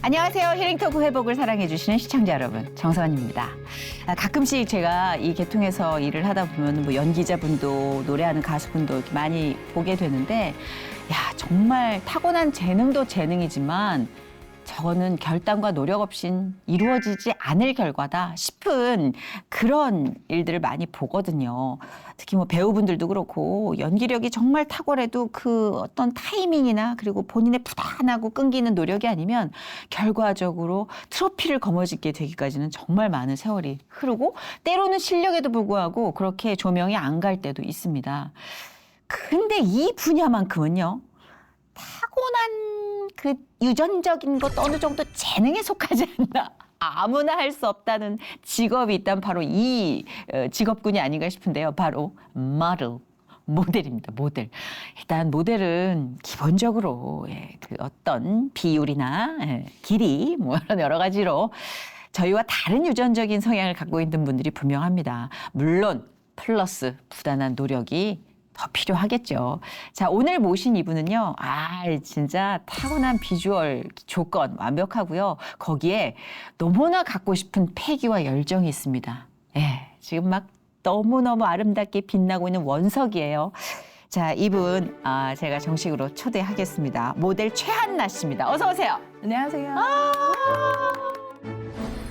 안녕하세요. 힐링토크 회복을 사랑해주시는 시청자 여러분, 정선입니다. 가끔씩 제가 이 계통에서 일을 하다 보면 뭐 연기자분도 노래하는 가수분도 이렇게 많이 보게 되는데, 야, 정말 타고난 재능도 재능이지만 저거는 결단과 노력 없인 이루어지지 않을 결과다 싶은 그런 일들을 많이 보거든요. 특히 뭐 배우분들도 그렇고 연기력이 정말 탁월해도 그 어떤 타이밍이나 그리고 본인의 부단하고 끈기는 노력이 아니면 결과적으로 트로피를 거머쥐게 되기까지는 정말 많은 세월이 흐르고 때로는 실력에도 불구하고 그렇게 조명이 안 갈 때도 있습니다. 근데 이 분야만큼은요. 타고난 그 유전적인 것도 어느 정도 재능에 속하지 않나. 아무나 할 수 없다는 직업이 있다면 바로 이 직업군이 아닌가 싶은데요. 바로 모델입니다. 모델. 일단 모델은 기본적으로 그 어떤 비율이나 길이 뭐 여러 가지로 저희와 다른 유전적인 성향을 갖고 있는 분들이 분명합니다. 물론 플러스 부단한 노력이 더 필요하겠죠. 자, 오늘 모신 이분은요. 진짜 타고난 비주얼 조건 완벽하고요. 거기에 너무나 갖고 싶은 패기와 열정이 있습니다. 지금 막 너무너무 아름답게 빛나고 있는 원석이에요. 자, 이분 제가 정식으로 초대하겠습니다. 모델 최한나 씨입니다. 어서 오세요. 안녕하세요.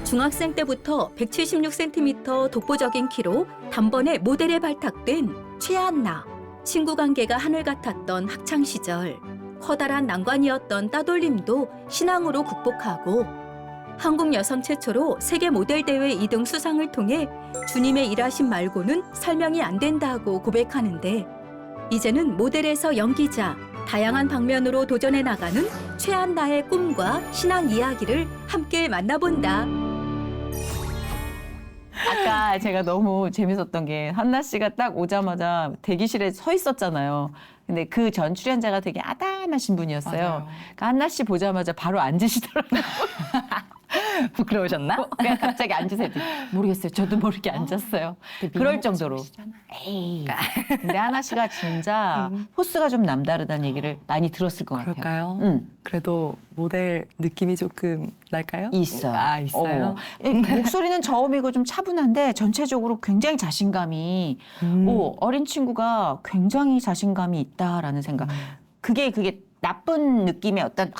중학생 때부터 176cm 독보적인 키로 단번에 모델에 발탁된 최한나. 친구 관계가 하늘 같았던 학창 시절, 커다란 난관이었던 따돌림도 신앙으로 극복하고 한국 여성 최초로 세계 모델 대회 2등 수상을 통해 주님의 일하심 말고는 설명이 안 된다고 고백하는데 이제는 모델에서 연기자, 다양한 방면으로 도전해 나가는 최한나의 꿈과 신앙 이야기를 함께 만나본다. 아까 제가 너무 재밌었던 게 한나 씨가 딱 오자마자 대기실에 서 있었잖아요. 근데 그 전 출연자가 되게 아담하신 분이었어요. 맞아요. 그러니까 한나 씨 보자마자 바로 앉으시더라고요. 부끄러우셨나? 그냥 갑자기 앉으세요. 모르겠어요. 저도 모르게 앉았어요. 그럴 정도로. 에이. 근데 한나 씨가 진짜 포스가 좀 남다르다는 얘기를 많이 들었을 것 같아요. 그럴까요? 그래도 모델 느낌이 조금 날까요? 있어요. 있어요? 목소리는 저음이고 좀 차분한데 전체적으로 굉장히 자신감이 어린 친구가 굉장히 자신감이 있다라는 생각. 그게 나쁜 느낌의 어떤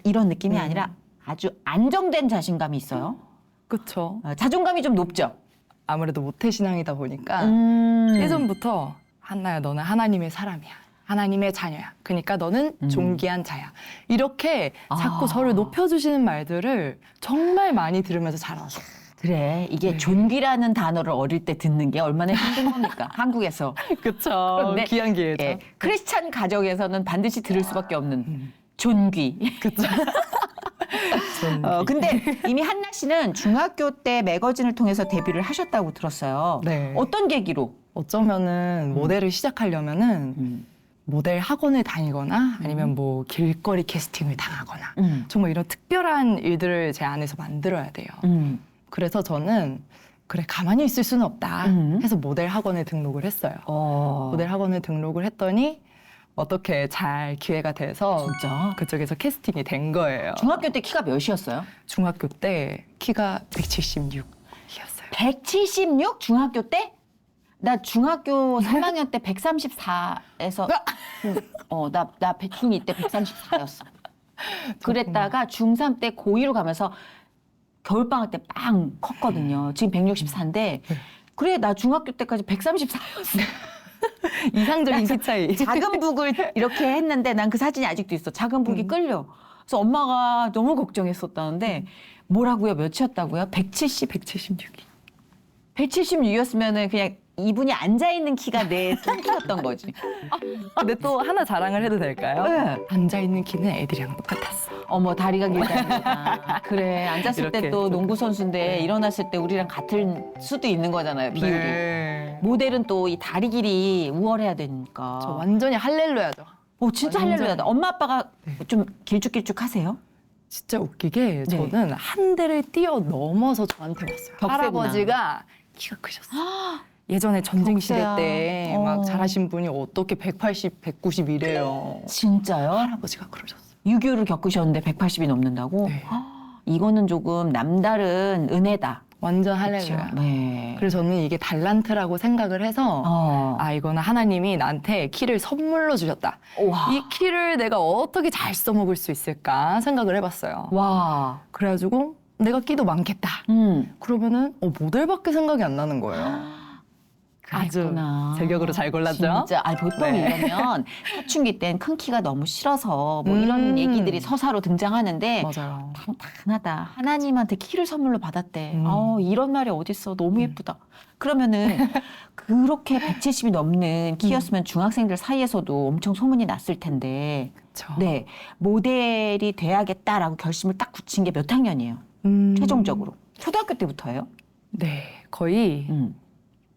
이런 느낌이 아니라 아주 안정된 자신감이 있어요. 그렇죠. 자존감이 좀 높죠. 아무래도 모태신앙이다 보니까 예전부터 한나야 너는 하나님의 사람이야. 하나님의 자녀야. 그러니까 너는 존귀한 자야. 이렇게 자꾸 저를 높여주시는 말들을 정말 많이 들으면서 자라왔어요. 그래, 이게 존귀라는 단어를 어릴 때 듣는 게 얼마나 힘든 겁니까? 한국에서. 그렇죠. 그런데 귀한 기회죠. 크리스찬 가정에서는 반드시 들을 수밖에 없는 존귀. 그렇죠. 근데 이미 한나 씨는 중학교 때 매거진을 통해서 데뷔를 하셨다고 들었어요. 네. 어떤 계기로? 어쩌면은 모델을 시작하려면은 모델 학원을 다니거나 아니면 뭐 길거리 캐스팅을 당하거나 정말 이런 특별한 일들을 제 안에서 만들어야 돼요. 그래서 저는 그래 가만히 있을 수는 없다 해서 모델 학원에 등록을 했어요. 모델 학원에 등록을 했더니 어떻게 잘 기회가 돼서 진짜? 그쪽에서 캐스팅이 된 거예요. 중학교 때 키가 몇이었어요? 중학교 때 키가 176이었어요. 176? 중학교 때? 나 중학교 3학년 때 134에서 나 중2 때 134였어. 그랬다가 중3 때 고2로 가면서 겨울방학 때 빵 컸거든요. 지금 164인데 그래 나 중학교 때까지 134였어. 이상적인 키 차이. 작은 북을 이렇게 했는데 난 그 사진이 아직도 있어. 작은 북이 끌려. 그래서 엄마가 너무 걱정했었다는데 뭐라고요? 몇이었다고요? 176이. 176이었으면은 그냥 이분이 앉아있는 키가 내 키였던 거지. 근데 또 하나 자랑을 해도 될까요? 네. 앉아있는 키는 애들이랑 똑같았어. 어머 다리가 길다니까. 그래 앉았을 때 이렇게 또 좀. 농구 선수인데 일어났을 때 우리랑 같을 수도 있는 거잖아요. 비율이. 네. 모델은 또 이 다리 길이 우월해야 되니까. 저 완전히 할렐루야죠. 진짜 완전. 할렐루야다. 엄마 아빠가 좀 길쭉길쭉하세요? 진짜 웃기게 네. 저는 한 대를 뛰어넘어서 저한테 왔어요. 덕세구나. 할아버지가 키가 크셨어요. 예전에 전쟁 시대 덕세야. 때 막 잘하신 분이 어떻게 180, 190 이래요. 진짜요? 할아버지가 그러셨어요. 6.25를 겪으셨는데 180이 넘는다고? 네. 이거는 조금 남다른 은혜다. 완전 그렇죠. 할렐루야. 네. 그래서 저는 이게 달란트라고 생각을 해서 이거는 하나님이 나한테 키를 선물로 주셨다. 와. 이 키를 내가 어떻게 잘 써먹을 수 있을까 생각을 해봤어요. 와. 그래가지고 내가 끼도 많겠다. 그러면은 모델밖에 생각이 안 나는 거예요. 그랬구나. 아주 제격으로 잘 골랐죠? 진짜. 보통 네. 이러면 사춘기 땐 큰 키가 너무 싫어서 뭐 이런 얘기들이 서사로 등장하는데 맞아요. 당연하다. 하나님한테 키를 선물로 받았대. 이런 말이 어딨어. 너무 예쁘다. 그러면은 그렇게 170이 넘는 키였으면 중학생들 사이에서도 엄청 소문이 났을 텐데 그쵸. 네, 모델이 돼야겠다라고 결심을 딱 굳힌 게 몇 학년이에요? 최종적으로. 초등학교 때부터예요? 네, 거의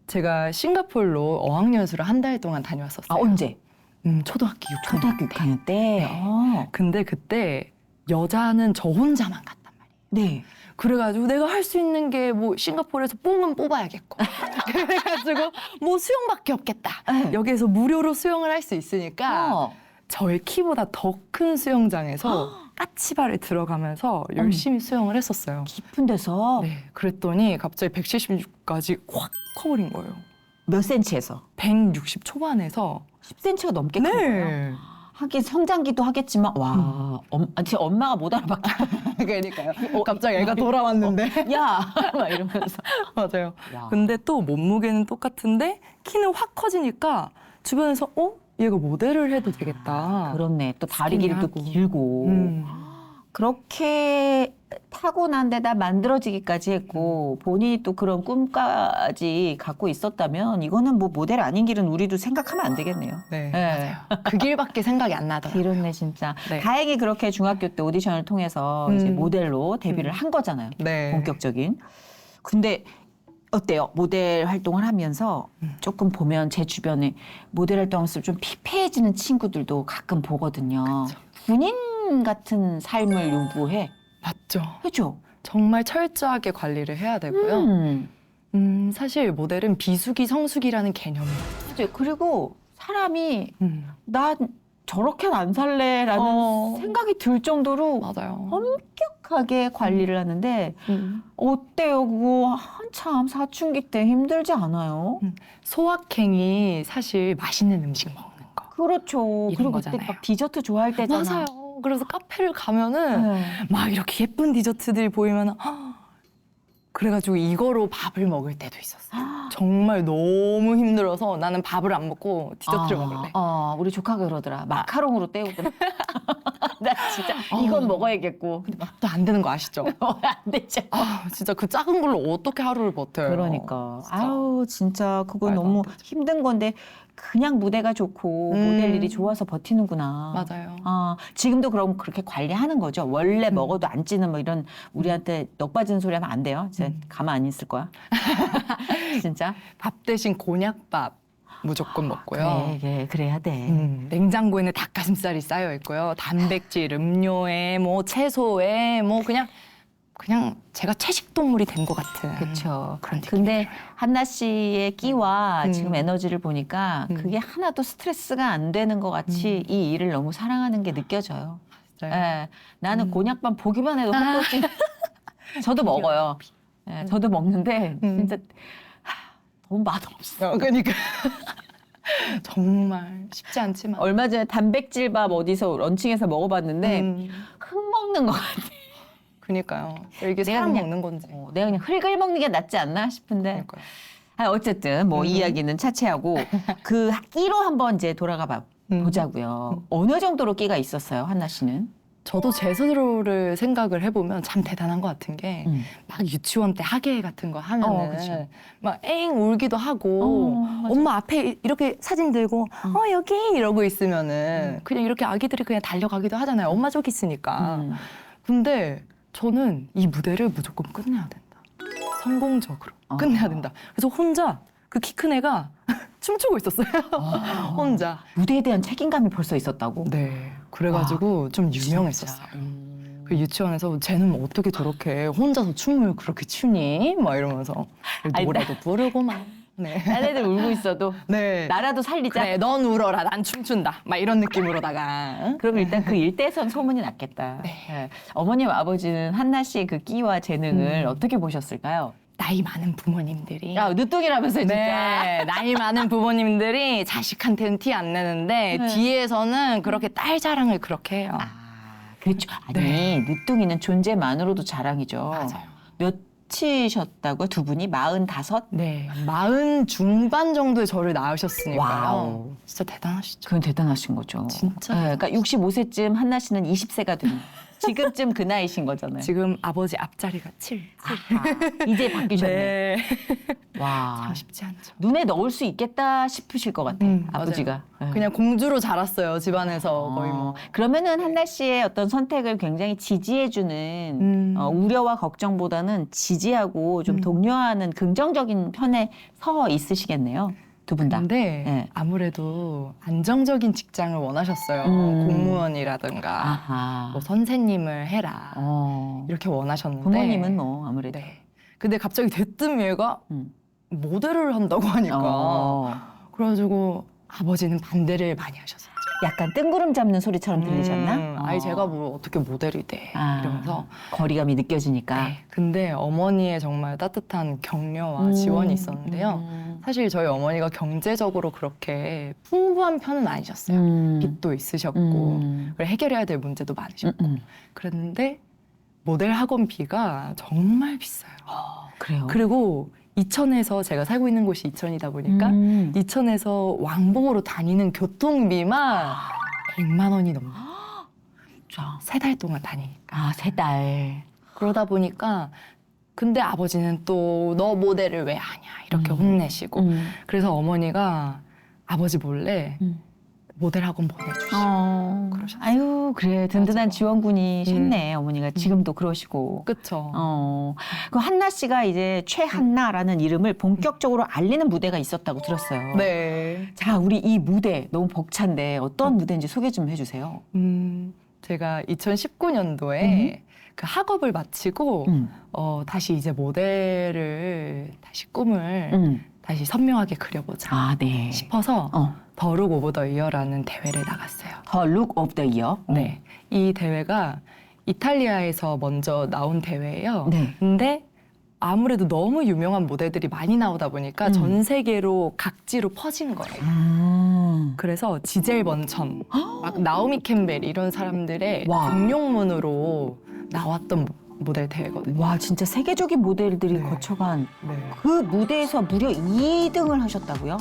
제가 싱가포르로 어학연수를 한 달 동안 다녀왔었어요. 언제? 초등학교 6학년 초등학교 때. 6학년 때? 네. 근데 그때 여자는 저 혼자만 갔단 말이에요. 네. 그래가지고 내가 할 수 있는 게 뭐 싱가포르에서 뽕은 뽑아야겠고 그래가지고 뭐 수영밖에 없겠다. 네. 여기에서 무료로 수영을 할 수 있으니까 저의 키보다 더 큰 수영장에서 까치발에 들어가면서 열심히 수영을 했었어요. 깊은 데서 네, 그랬더니 갑자기 176까지 확 커버린 거예요. 몇 센치에서? 160 초반에서 10cm가 넘게 큰 거예요. 하긴 성장기도 하겠지만 제 엄마가 못 알아봤다. 그러니까요. 갑자기 애가 돌아왔는데. 야! 막 이러면서. 맞아요. 야. 근데 또 몸무게는 똑같은데 키는 확 커지니까 주변에서 얘가 모델을 해도 되겠다. 그렇네. 또 다리 길이도 스키니하고. 길고. 그렇게 타고난 데다 만들어지기까지 했고 본인이 또 그런 꿈까지 갖고 있었다면 이거는 뭐 모델 아닌 길은 우리도 생각하면 안 되겠네요. 네, 네. 맞아요. 그 길밖에 생각이 안 나더라고요. 그렇네 진짜. 네. 다행히 그렇게 중학교 때 오디션을 통해서 이제 모델로 데뷔를 한 거잖아요. 네. 본격적인. 근데 어때요? 모델 활동을 하면서 조금 보면 제 주변에 모델 활동하면서 좀 피폐해지는 친구들도 가끔 보거든요. 그쵸. 군인 같은 삶을 요구해. 맞죠. 그죠? 정말 철저하게 관리를 해야 되고요. 사실 모델은 비수기, 성수기라는 개념이 맞아요. 그리고 사람이 음. 난 저렇게는 안 살래라는 생각이 들 정도로 맞아요. 엄격하게 관리를 하는데 어때요? 그거 한참 사춘기 때 힘들지 않아요? 소확행이 사실 맛있는 음식 먹는 거. 그렇죠. 이런 그리고 거잖아요. 그때 막 디저트 좋아할 때잖아. 맞아요. 그래서 카페를 가면은 네. 막 이렇게 예쁜 디저트들이 보이면 그래가지고 이거로 밥을 먹을 때도 있었어요. 정말 너무 힘들어서 나는 밥을 안 먹고 디저트를 먹을래. 우리 조카가 그러더라. 마카롱으로 때우더라. 나 진짜 이건 먹어야겠고. 근데 맛도 안 되는 거 아시죠? 안 되죠. 진짜 그 작은 걸로 어떻게 하루를 버텨요? 그러니까. 진짜. 아우 진짜 그거 말도 너무 안 되죠. 힘든 건데 그냥 무대가 좋고 모델 일이 좋아서 버티는구나. 맞아요. 지금도 그럼 그렇게 관리하는 거죠. 원래 먹어도 안 찌는 뭐 이런 우리한테 넉 빠지는 소리 하면 안 돼요. 진짜 가만 안 있을 거야. 진짜. 밥 대신 곤약밥 무조건 먹고요. 그래, 그래야 돼. 냉장고에는 닭가슴살이 쌓여 있고요. 단백질, 음료에 뭐 채소에 뭐 그냥 제가 채식 동물이 된 것 같은. 그렇죠. 그런 느낌. 근데 한나 씨의 끼와 지금 에너지를 보니까 음. 그게 하나도 스트레스가 안 되는 것 같이 이 일을 너무 사랑하는 게 느껴져요. 진짜요? 예, 나는 곤약밥 보기만 해도 헛것지. 저도 먹어요. 예, 저도 먹는데 진짜 너무 맛없어. 그러니까 정말 쉽지 않지만. 얼마 전에 단백질밥 어디서 런칭해서 먹어봤는데 흙 먹는 것 같아. 그러니까요. 이게 내가 사람 그냥- 먹는 건지. 내가 그냥 흙을 먹는 게 낫지 않나 싶은데. 그러니까요. 어쨌든 뭐 이 이야기는 차치하고 그 끼로 한번 이제 돌아가 보자고요. 어느 정도로 끼가 있었어요, 한나 씨는? 저도 제 스스로를 생각을 해보면 참 대단한 것 같은 게 막 유치원 때 학예 같은 거 하면은 그쵸. 막 엥 울기도 하고 맞아. 엄마 앞에 이렇게 사진 들고 여기 이러고 있으면은 그냥 이렇게 아기들이 그냥 달려가기도 하잖아요. 엄마 저기 있으니까. 근데 저는 이 무대를 무조건 끝내야 된다. 성공적으로 끝내야 된다. 그래서 혼자 그 키 큰 애가 춤추고 있었어요. 혼자. 무대에 대한 책임감이 벌써 있었다고? 네. 그래가지고 좀 유명했었어요. 그 유치원에서 쟤는 뭐 어떻게 저렇게 혼자서 춤을 그렇게 추니? 막 이러면서 아니, 노래도 부르고 막. 네. 딴 애들 울고 있어도 네. 나라도 살리자. 그래, 넌 울어라, 난 춤춘다. 막 이런 느낌으로다가. 응? 그럼 일단 그 일대에선 소문이 났겠다. 네. 네. 어머님 아버지는 한나 씨의 그 끼와 재능을 어떻게 보셨을까요? 나이 많은 부모님들이. 야 늦둥이라면서 진짜. 네, 나이 많은 부모님들이 자식한테는 티 안 내는데 네. 뒤에서는 그렇게 딸 자랑을 그렇게 해요. 그렇죠. 아니 늦둥이는 존재만으로도 자랑이죠. 맞아요. 몇이셨다고요? 두 분이 45? 네, 40 중반 정도에 저를 낳으셨으니까요. 와우. 진짜 대단하시죠. 그건 대단하신 거죠. 진짜 네, 그러니까 65세쯤 한나 씨는 20세가 된 지금쯤 그 나이신 거잖아요. 지금 아버지 앞자리가 7. 아하, 이제 바뀌셨네. 네. 와. 참 쉽지 않죠. 눈에 넣을 수 있겠다 싶으실 것 같아요. 아버지가. 네. 그냥 공주로 자랐어요, 집안에서 거의 뭐. 그러면은 한나 씨의 어떤 선택을 굉장히 지지해주는 우려와 걱정보다는 지지하고 좀 독려하는 긍정적인 편에 서 있으시겠네요. 두 분 다. 근데 네. 아무래도 안정적인 직장을 원하셨어요. 공무원이라든가 아하. 뭐 선생님을 해라 이렇게 원하셨는데 부모님은 뭐 아무래도. 네. 근데 갑자기 대뜸 얘가 음. 모델을 한다고 하니까 그래가지고 아버지는 반대를 많이 하셨었죠. 약간 뜬구름 잡는 소리처럼 들리셨나? 아니 제가 뭐 어떻게 모델이 돼 이러면서 거리감이 느껴지니까. 네. 근데 어머니의 정말 따뜻한 격려와 지원이 있었는데요. 사실 저희 어머니가 경제적으로 그렇게 풍부한 편은 아니셨어요. 빚도 있으셨고 그리고 해결해야 될 문제도 많으셨고 그랬는데 모델 학원비가 정말 비싸요. 그래요? 그리고 이천에서 제가 살고 있는 곳이 이천이다 보니까 이천에서 왕복으로 다니는 교통비만 100만 원이 넘어요. 자, 3달 동안 다니니까. 3달. 그러다 보니까 근데 아버지는 또 너 모델을 왜 하냐 이렇게 혼내시고 그래서 어머니가 아버지 몰래 모델 학원 보내주시고 그러셨어요. 아유, 그래. 든든한 맞아요. 지원군이셨네, 어머니가. 지금도 그러시고. 그쵸. 그 한나 씨가 이제 최한나라는 이름을 본격적으로 알리는 무대가 있었다고 들었어요. 네. 자, 우리 이 무대 너무 벅찬데 어떤 무대인지 소개 좀 해주세요. 제가 2019년도에 그 학업을 마치고 다시 이제 모델을 다시 꿈을 다시 선명하게 그려보자 네. 싶어서 더 룩 오브 더 이어라는 대회를 나갔어요. The Look of the Year. 네. 이 대회가 이탈리아에서 먼저 나온 대회예요. 네. 근데 아무래도 너무 유명한 모델들이 많이 나오다 보니까 전 세계로 각지로 퍼진 거예요. 그래서 지젤 번천, 막 나오미 캠벨 이런 사람들의 와. 등용문으로 나왔던 모델 대회거든요. 와, 진짜 세계적인 모델들이 네. 거쳐간 네. 그 무대에서 무려 2등을 하셨다고요?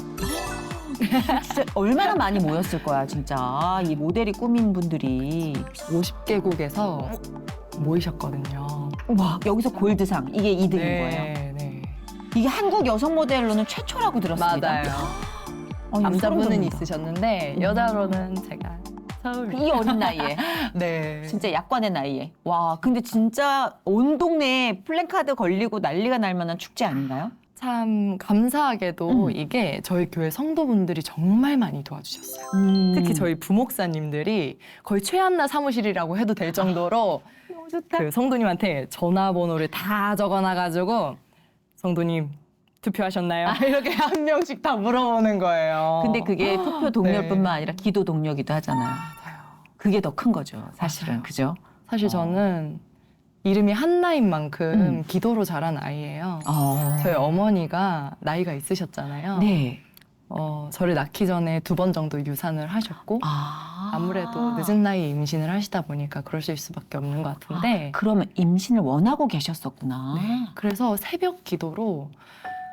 진짜 얼마나 많이 모였을 거야, 진짜. 이 모델이 꾸민 분들이. 50개국에서 모이셨거든요. 와, 여기서 골드상. 이게 2등인 거예요. 네. 이게 한국 여성 모델로는 최초라고 들었습니다. 맞아요. 아니, 남자분은 소름 돋는다. 있으셨는데 여자로는 제가 서울. 이 어린 나이에. 네. 진짜 약관의 나이에. 와, 근데 진짜 온 동네에 플랜카드 걸리고 난리가 날 만한 축제 아닌가요? 참 감사하게도 이게 저희 교회 성도분들이 정말 많이 도와주셨어요. 특히 저희 부목사님들이 거의 최한나 사무실이라고 해도 될 정도로 너무 좋다. 그 성도님한테 전화번호를 다 적어놔가지고 성도님 투표하셨나요? 이렇게 한 명씩 다 물어보는 거예요. 근데 그게 투표 동력뿐만 네. 아니라 기도 동력이기도 하잖아요. 맞아요. 그게 더 큰 거죠, 사실은. 맞아요. 그죠? 사실 저는 이름이 한나인 만큼 기도로 자란 아이예요. 저희 어머니가 나이가 있으셨잖아요. 네. 저를 낳기 전에 2번 정도 유산을 하셨고 아무래도 늦은 나이에 임신을 하시다 보니까 그러실 수밖에 없는 것 같은데 그러면 임신을 원하고 계셨었구나. 네. 그래서 새벽 기도로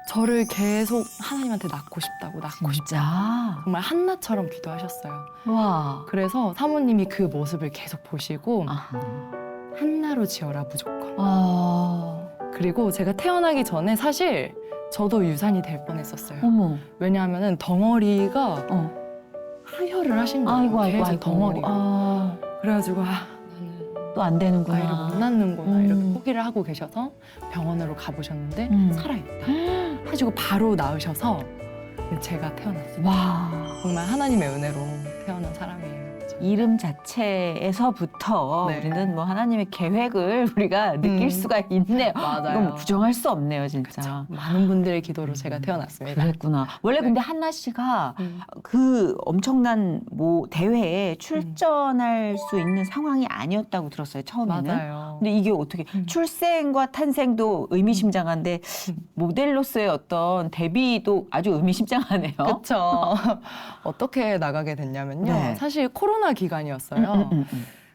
저를 계속 하나님한테 낳고 싶다고 낳고 싶다. 진짜? 정말 한나처럼 기도하셨어요. 와. 그래서 사모님이 그 모습을 계속 보시고 한나로 지어라 무조건. 그리고 제가 태어나기 전에 사실 저도 유산이 될 뻔했었어요. 어머. 왜냐하면 덩어리가 하혈을 하신 거예요. 계속 덩어리가. 그래가지고 나는 또 안 되는구나. 아이를 못 낳는구나 이렇게 포기를 하고 계셔서 병원으로 가보셨는데 살아있다 하시고 바로 낳으셔서 제가 태어났어요. 와. 정말 하나님의 은혜로 태어난 사람이에요. 저는. 이름 자체에서부터 네. 우리는 뭐 하나님의 계획을 우리가 느낄 수가 있네요. 맞아요. 이건 뭐 부정할 수 없네요, 진짜. 많은 분들의 기도로 제가 태어났습니다. 그랬구나. 원래 네. 근데 한나 씨가 음. 그 엄청난 뭐 대회에 출전할 수 있는 상황이 아니었다고 들었어요, 처음에는. 맞아요. 근데 이게 어떻게 출생과 탄생도 의미심장한데 모델로서의 어떤 데뷔도 아주 의미심장하네요. 그렇죠. 어떻게 나가게 됐냐면요. 네. 사실 코로나 기간이었어요.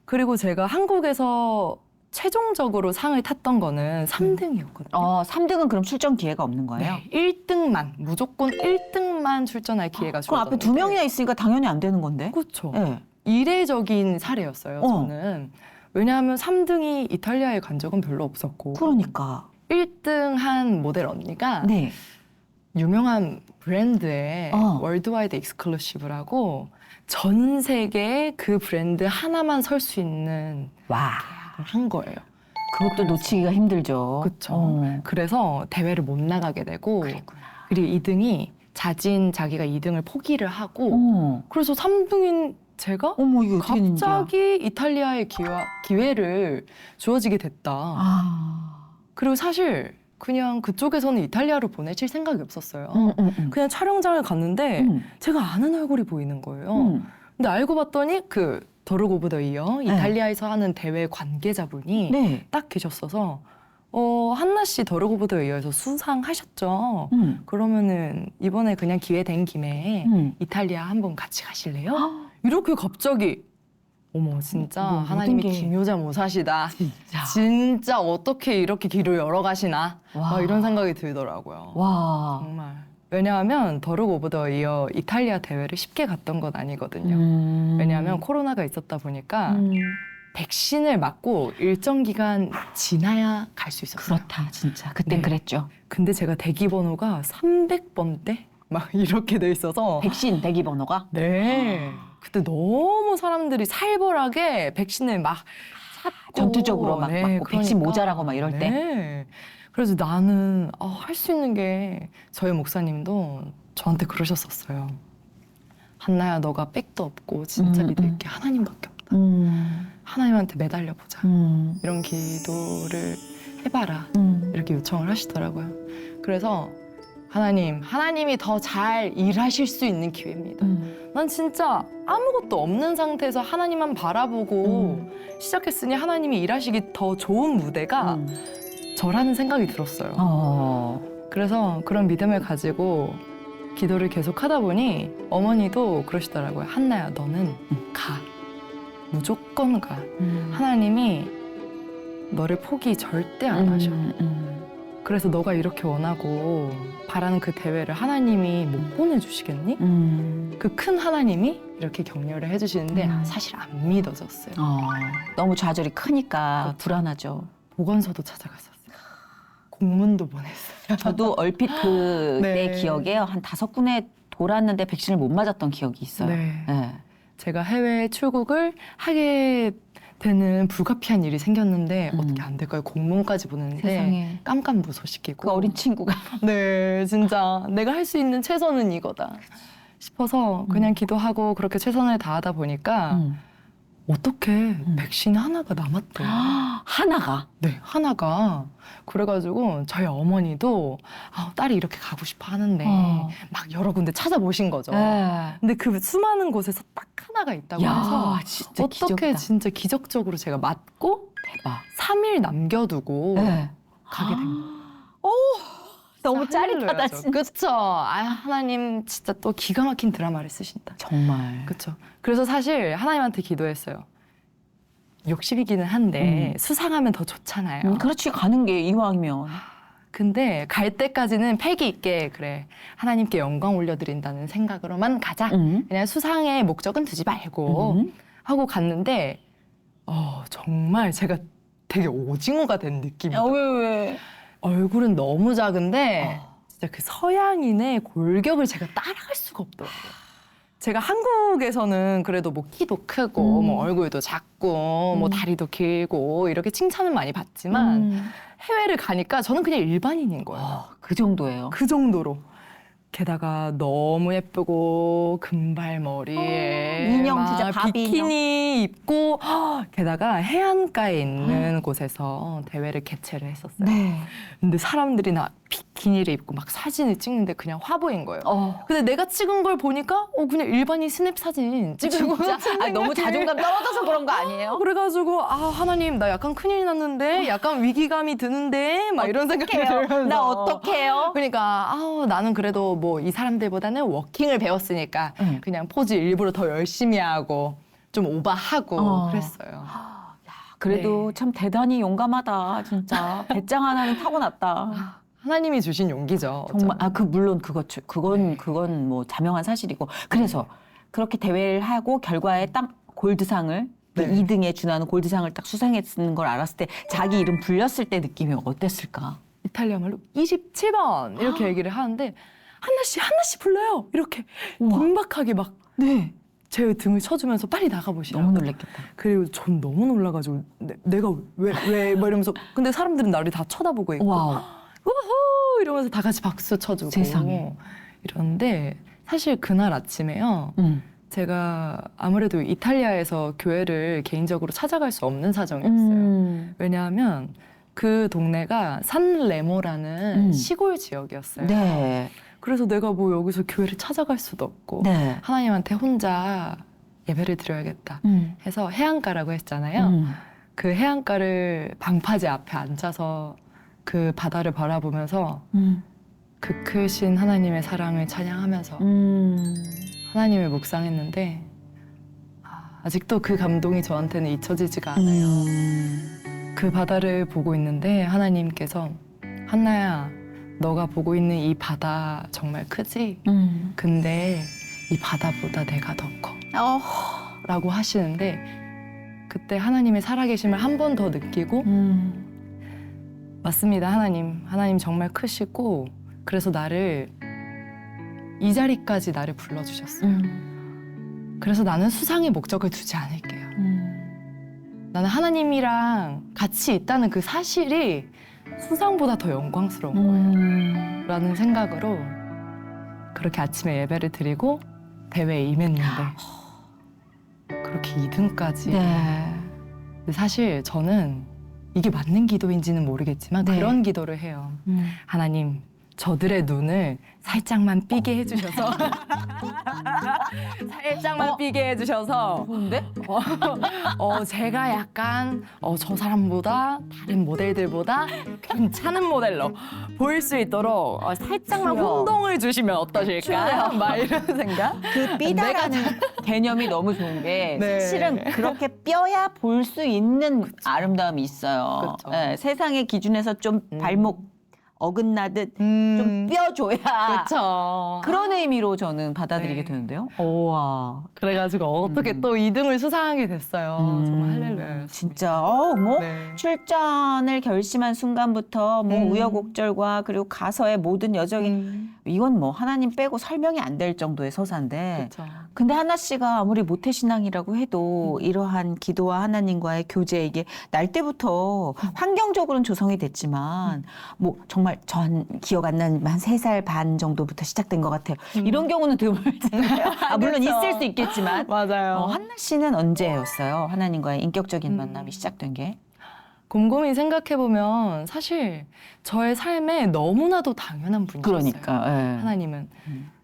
그리고 제가 한국에서 최종적으로 상을 탔던 거는 3등이었거든요. 3등은 그럼 출전 기회가 없는 거예요? 네, 1등만 무조건 1등만 출전할 기회가 그럼 앞에 주어졌는데. 2명이나 있으니까 당연히 안 되는 건데? 그렇죠. 네. 이례적인 사례였어요. 저는. 왜냐하면 3등이 이탈리아에 간 적은 별로 없었고 그러니까. 1등 한 모델 언니가 네. 유명한 브랜드의 월드와이드 익스클루시브라고 전 세계에 그 브랜드 하나만 설 수 있는 와. 계약을 한 거예요. 그것도 놓치기가 힘들죠. 그렇죠. 그래서 대회를 못 나가게 되고 그랬구나. 그리고 2등이 자기가 2등을 포기를 하고 그래서 3등인 제가 어머, 이거 어떻게 된 일이야? 갑자기 이탈리아의 기회를 주어지게 됐다. 그리고 사실 그냥 그쪽에서는 이탈리아로 보내실 생각이 없었어요. 그냥 촬영장을 갔는데 제가 아는 얼굴이 보이는 거예요. 근데 알고 봤더니 그 더룩 오브 더 이어 이탈리아에서 하는 대회 관계자분이 네. 딱 계셨어서 한나 씨 더룩 오브 더 이어에서 수상하셨죠. 그러면은 이번에 그냥 기회 된 김에 이탈리아 한번 같이 가실래요? 이렇게 갑자기 어머 진짜 뭐, 하나님이 모든 게- 기묘자모사시다. 진짜 어떻게 이렇게 길을 열어가시나 와. 막 이런 생각이 들더라고요. 와. 정말. 왜냐하면 더룩 오브 더 이어 이탈리아 대회를 쉽게 갔던 건 아니거든요. 왜냐하면 코로나가 있었다 보니까 백신을 맞고 일정 기간 지나야 갈 수 있었어요. 그렇다, 진짜. 그땐 네. 그랬죠. 근데 제가 대기 번호가 300번대 막 이렇게 돼 있어서 백신 대기 번호가? 네. 그때 너무 사람들이 살벌하게 백신을 막 찾고 전투적으로 막 맞고 백신 모자라고 막 이럴 때? 네. 그래서 나는 할 수 있는 게 저희 목사님도 저한테 그러셨었어요. 한나야 너가 백도 없고 진짜 믿을 게 하나님밖에 없다. 하나님한테 매달려 보자. 이런 기도를 해봐라. 이렇게 요청을 하시더라고요. 그래서 하나님이 더 잘 일하실 수 있는 기회입니다. 난 진짜 아무것도 없는 상태에서 하나님만 바라보고 시작했으니 하나님이 일하시기 더 좋은 무대가 저라는 생각이 들었어요. 그래서 그런 믿음을 가지고 기도를 계속 하다 보니 어머니도 그러시더라고요. 한나야, 너는 가. 무조건 가. 하나님이 너를 포기 절대 안 하셔. 그래서 너가 이렇게 원하고 바라는 그 대회를 하나님이 못 보내주시겠니? 그 큰 하나님이 이렇게 격려를 해주시는데 사실 안 믿어졌어요. 너무 좌절이 크니까 그렇죠. 불안하죠. 보건소도 찾아갔었어요. 공문도 보냈어요. 저도 얼핏 그때 네. 기억에 한 5군에 돌았는데 백신을 못 맞았던 기억이 있어요. 네. 네. 제가 해외 출국을 하게 되는 불가피한 일이 생겼는데 어떻게 안 될까요? 공문까지 보냈는데 세상에. 깜깜무소시키고 그 어린 친구가. 네, 진짜 내가 할 수 있는 최선은 이거다 싶어서 그냥 기도하고 그렇게 최선을 다하다 보니까 어떻게 백신 하나가 남았대요. 하나가. 네, 하나가. 그래가지고 저희 어머니도 딸이 이렇게 가고 싶어 하는데 막 여러 군데 찾아보신 거죠. 네. 근데 그 수많은 곳에서 딱 하나가 있다고 해서 진짜 어떻게 기적이다. 진짜 기적적으로 제가 맞고 대박. 3일 남겨두고 네. 가게 된 거예요. 너무 짜릿하다, 진짜. 그쵸? 하나님 진짜 또 기가 막힌 드라마를 쓰신다. 정말. 그쵸? 그래서 사실 하나님한테 기도했어요. 욕심이기는 한데 수상하면 더 좋잖아요. 그렇지, 가는 게 이왕이면. 근데 갈 때까지는 패기 있게 그래 하나님께 영광 올려드린다는 생각으로만 가자. 그냥 수상의 목적은 두지 말고 하고 갔는데 정말 제가 되게 오징어가 된 느낌이에요. 왜? 얼굴은 너무 작은데 진짜 그 서양인의 골격을 제가 따라갈 수가 없더라고요. 제가 한국에서는 그래도 뭐 키도 크고 뭐 얼굴도 작고 뭐 다리도 길고 이렇게 칭찬은 많이 받지만 해외를 가니까 저는 그냥 일반인인 거예요. 그 정도예요. 그 정도로. 게다가 너무 예쁘고 금발머리에 인형 막 진짜 바비 비키니 입고 게다가 해안가에 있는 곳에서 대회를 개최를 했었어요. 네. 근데 사람들이 나 비키니를 입고 막 사진을 찍는데 그냥 화보인 거예요. 근데 내가 찍은 걸 보니까 그냥 일반인 스냅 사진 찍은 거 진짜? 아, 너무 자존감 떨어져서 그런 거 아니에요? 그래가지고 하나님 나 약간 큰일 났는데 약간 위기감이 드는데 막 이런 생각이 들면서 나 어떡해요? 그러니까 나는 그래도 뭐 이 사람들보다는 워킹을 배웠으니까 그냥 포즈 일부러 더 열심히 하고 좀 오버하고 그랬어요. 그래도 네. 참 대단히 용감하다, 진짜. 배짱 하나는 타고났다. 하나님이 주신 용기죠. 정말, 물론 그건 뭐 자명한 사실이고. 그래서 그렇게 대회를 하고 결과에 딱 골드상을, 그 네. 2등에 준하는 골드상을 딱 수상했는 걸 알았을 때 자기 이름 불렸을 때 느낌이 어땠을까? 이탈리아 말로 27번 이렇게 얘기를 하는데 하나씩 불러요. 이렇게 긴박하게 막 네. 제 등을 쳐주면서 빨리 나가보시라고. 너무 놀랬겠다. 그리고 전 너무 놀라가지고 내가 왜 뭐 이러면서 근데 사람들은 나를 다 쳐다보고 있고 와우. 우후 이러면서 다 같이 박수 쳐주고 세상에. 이러는데 사실 그날 아침에요. 제가 아무래도 이탈리아에서 교회를 개인적으로 찾아갈 수 없는 사정이었어요. 왜냐하면 그 동네가 산레모라는 시골 지역이었어요. 네. 그래서 내가 뭐 여기서 교회를 찾아갈 수도 없고 네. 하나님한테 혼자 예배를 드려야겠다 해서 해안가라고 했잖아요. 그 해안가를 방파제 앞에 앉아서 그 바다를 바라보면서 그 크신 하나님의 사랑을 찬양하면서 하나님을 묵상했는데 아직도 그 감동이 저한테는 잊혀지지가 않아요. 그 바다를 보고 있는데 하나님께서 한나야 너가 보고 있는 이 바다 정말 크지? 근데 이 바다보다 내가 더 커. 라고 하시는데 그때 하나님의 살아계심을 한 번 더 느끼고 맞습니다 하나님 정말 크시고 그래서 나를 이 자리까지 나를 불러주셨어요. 그래서 나는 수상의 목적을 두지 않을게요. 나는 하나님이랑 같이 있다는 그 사실이 수상보다 더 영광스러운 거예요. 라는 생각으로 그렇게 아침에 예배를 드리고 대회에 임했는데 그렇게 2등까지. 네. 근데 사실 저는 이게 맞는 기도인지는 모르겠지만 네. 그런 기도를 해요. 하나님, 저들의 눈을 살짝만 삐게 해주셔서 살짝만 삐게 해주셔서 좋은데? 제가 약간 저 사람보다 다른 모델들보다 괜찮은 모델로 보일 수 있도록 살짝만 추워. 혼동을 주시면 어떠실까? 추워요. 막 이런 생각? 그 삐다라는 개념이 너무 좋은 게 네. 사실은 그렇게 뼈야 볼 수 있는 아름다움이 있어요. 그쵸. 네, 세상의 기준에서 좀 발목 어긋나듯 좀 뼈줘야 그렇죠. 그런 의미로 저는 받아들이게 네. 되는데요. 우와. 그래가지고 어떻게 또 2등을 수상하게 됐어요. 정말 할렐루야. 진짜 뭐 네. 출전을 결심한 순간부터 뭐 우여곡절과 그리고 가서의 모든 여정이 이건 뭐 하나님 빼고 설명이 안 될 정도의 서사인데 그렇죠. 근데 하나 씨가 아무리 모태신앙이라고 해도 이러한 기도와 하나님과의 교제 이게 날 때부터 환경적으로는 조성이 됐지만 뭐 정말 전 기억 안 나는 한 3살 반 정도부터 시작된 것 같아요. 이런 경우는 드물잖아요. 물론 그렇죠. 있을 수 있겠지만 맞아요. 한나 씨는 언제였어요? 하나님과의 인격적인 만남이 시작된 게? 곰곰이 생각해보면 사실 저의 삶에 너무나도 당연한 분이셨어요. 그러니까. 예. 하나님은.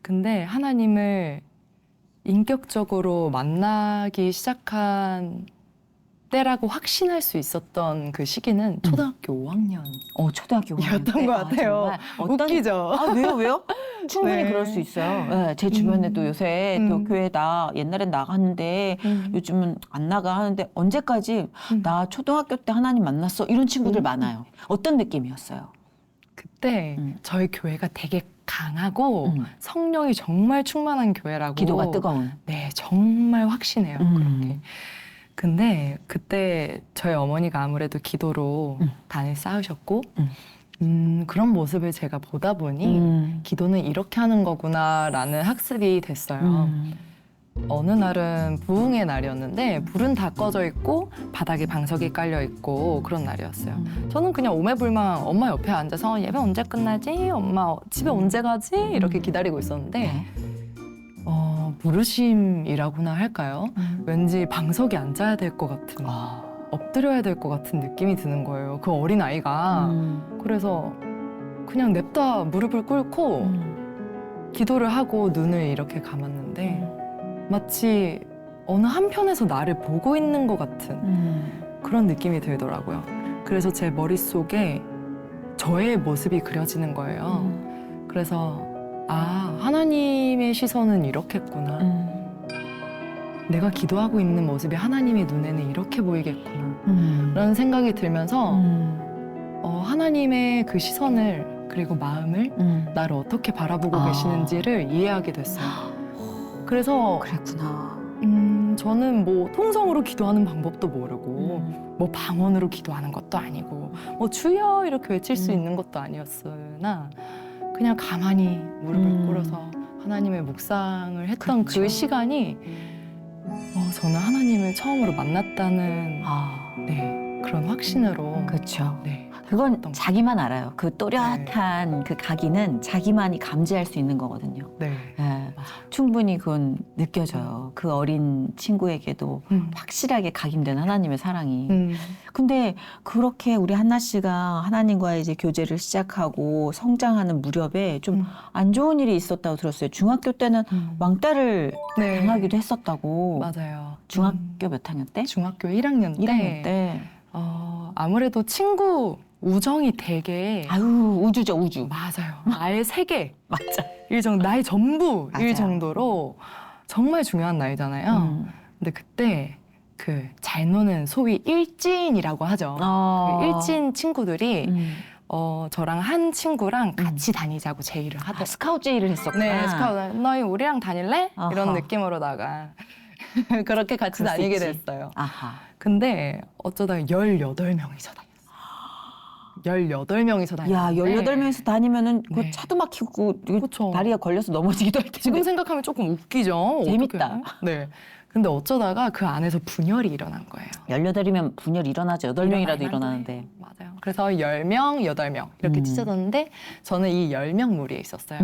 근데 하나님을 인격적으로 만나기 시작한 때라고 확신할 수 있었던 그 시기는 초등학교 5학년. 초등학교 이었던 것 같아요. 웃기죠? 왜요? 충분히 네. 그럴 수 있어요. 네, 제 주변에도 요새 또 교회 옛날엔 나갔는데 요즘은 안 나가 하는데 언제까지 나 초등학교 때 하나님 만났어? 이런 친구들 많아요. 어떤 느낌이었어요? 그때 저희 교회가 되게 강하고 성령이 정말 충만한 교회라고. 기도가 뜨거운. 네, 정말 확신해요. 그렇게. 근데 그때 저희 어머니가 아무래도 기도로 단을 쌓으셨고 그런 모습을 제가 보다 보니 기도는 이렇게 하는 거구나라는 학습이 됐어요. 어느 날은 부흥의 날이었는데 불은 다 꺼져 있고 바닥에 방석이 깔려 있고 그런 날이었어요. 저는 그냥 오매불망 엄마 옆에 앉아서 예배 언제 끝나지? 엄마 집에 언제 가지? 이렇게 기다리고 있었는데 네. 부르심이라고나 할까요? 왠지 방석에 앉아야 될 것 같은 엎드려야 될 것 같은 느낌이 드는 거예요. 그 어린 아이가. 그래서 그냥 냅다 무릎을 꿇고 기도를 하고 눈을 이렇게 감았는데 마치 어느 한편에서 나를 보고 있는 것 같은 그런 느낌이 들더라고요. 그래서 제 머릿속에 저의 모습이 그려지는 거예요. 그래서 하나님의 시선은 이렇겠구나. 내가 기도하고 있는 모습이 하나님의 눈에는 이렇게 보이겠구나. 라는 생각이 들면서 하나님의 그 시선을 그리고 마음을 나를 어떻게 바라보고 계시는지를 이해하게 됐어요. 그래서 그랬구나. 저는 뭐 통성으로 기도하는 방법도 모르고 뭐 방언으로 기도하는 것도 아니고 뭐 주여 이렇게 외칠 수 있는 것도 아니었으나 그냥 가만히 무릎을 꿇어서 하나님의 묵상을 했던 그 시간이 저는 하나님을 처음으로 만났다는 네, 그런 확신으로 그렇죠. 네, 그건 했던 자기만 알아요. 그 또렷한 그 각인은 자기만이 감지할 수 있는 거거든요. 네. 예, 충분히 그건 느껴져요. 그 어린 친구에게도 확실하게 각인된 하나님의 사랑이. 근데 그렇게 우리 한나 씨가 하나님과의 이제 교제를 시작하고 성장하는 무렵에 좀 안 좋은 일이 있었다고 들었어요. 중학교 때는 왕따를 네. 당하기도 했었다고. 맞아요. 중학교 몇 학년 때? 중학교 1학년 때, 1학년 때. 아무래도 친구 우정이 되게 아유, 우주죠, 우주. 맞아요. 나의 세계 맞아. 일 정도, 나의 전부일 맞아요. 정도로 정말 중요한 나이잖아요. 근데 그때 그 잘 노는 소위 일진이라고 하죠. 그 일진 친구들이 저랑 한 친구랑 같이 다니자고 제의를 하더라고요. 스카우트 제의를 했었구나. 네, 스카우트. 너희 우리랑 다닐래? 이런 아하. 느낌으로다가 그렇게 같이 그럴 수 다니게 있지. 됐어요. 아하. 근데 어쩌다 18명이서 다녔어요. 18명이서 다녔는데 야, 18명이서 다니면은 그 네. 차도 막히고 이거 그쵸. 다리가 걸려서 넘어지기도 할 텐데. 지금 생각하면 조금 웃기죠. 재밌다. 어떡해. 네. 근데 어쩌다가 그 안에서 분열이 일어난 거예요. 18이면 분열 일어나죠. 8명이라도 일어나는데. 맞아요. 그래서 10명, 8명 이렇게 찢어졌는데 저는 이 10명 무리에 있었어요.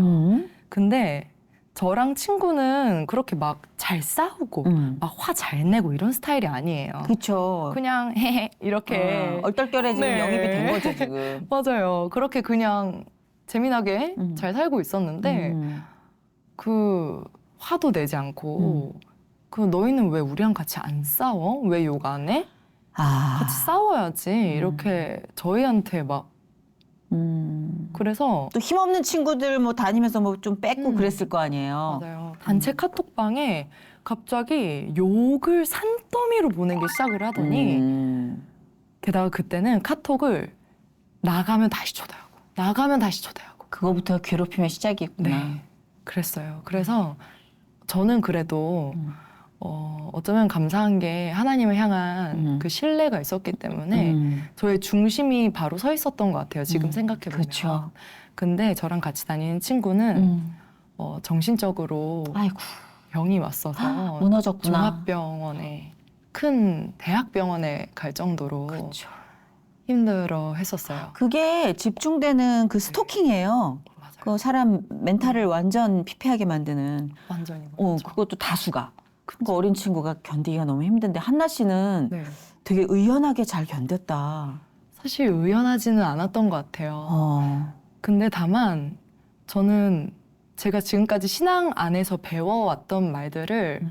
근데 저랑 친구는 그렇게 막 잘 싸우고 막 화 잘 내고 이런 스타일이 아니에요. 그렇죠. 그냥 헤헤 이렇게 얼떨결에 지금 네. 영입이 된 거죠, 지금. 맞아요. 그렇게 그냥 재미나게 잘 살고 있었는데 그 화도 내지 않고 그 너희는 왜 우리랑 같이 안 싸워? 왜 욕 안 해? 같이 싸워야지. 이렇게 저희한테 막 그래서 또 힘없는 친구들 뭐 다니면서 뭐 좀 뺏고 그랬을 거 아니에요. 맞아요. 단체 카톡방에 갑자기 욕을 산더미로 보내기 시작을 하더니 게다가 그때는 카톡을 나가면 다시 초대하고 나가면 다시 초대하고 그거부터 괴롭힘의 시작이었구나. 네, 그랬어요. 그래서 저는 그래도 어쩌면 감사한 게 하나님을 향한 그 신뢰가 있었기 때문에 저의 중심이 바로 서 있었던 것 같아요. 지금 생각해보면. 그렇죠. 근데 저랑 같이 다니는 친구는 정신적으로 아이고, 병이 왔어서 무너졌구나. 종합병원에 큰 대학병원에 갈 정도로 그렇죠. 힘들어 했었어요. 그게 집중되는 그 스토킹이에요. 맞아요. 그 사람 멘탈을 완전 피폐하게 만드는. 완전히 그렇죠. 그것도 다수가. 그 어린 친구가 견디기가 너무 힘든데 한나 씨는 네. 되게 의연하게 잘 견뎠다. 사실 의연하지는 않았던 것 같아요. 근데 다만 저는 제가 지금까지 신앙 안에서 배워왔던 말들을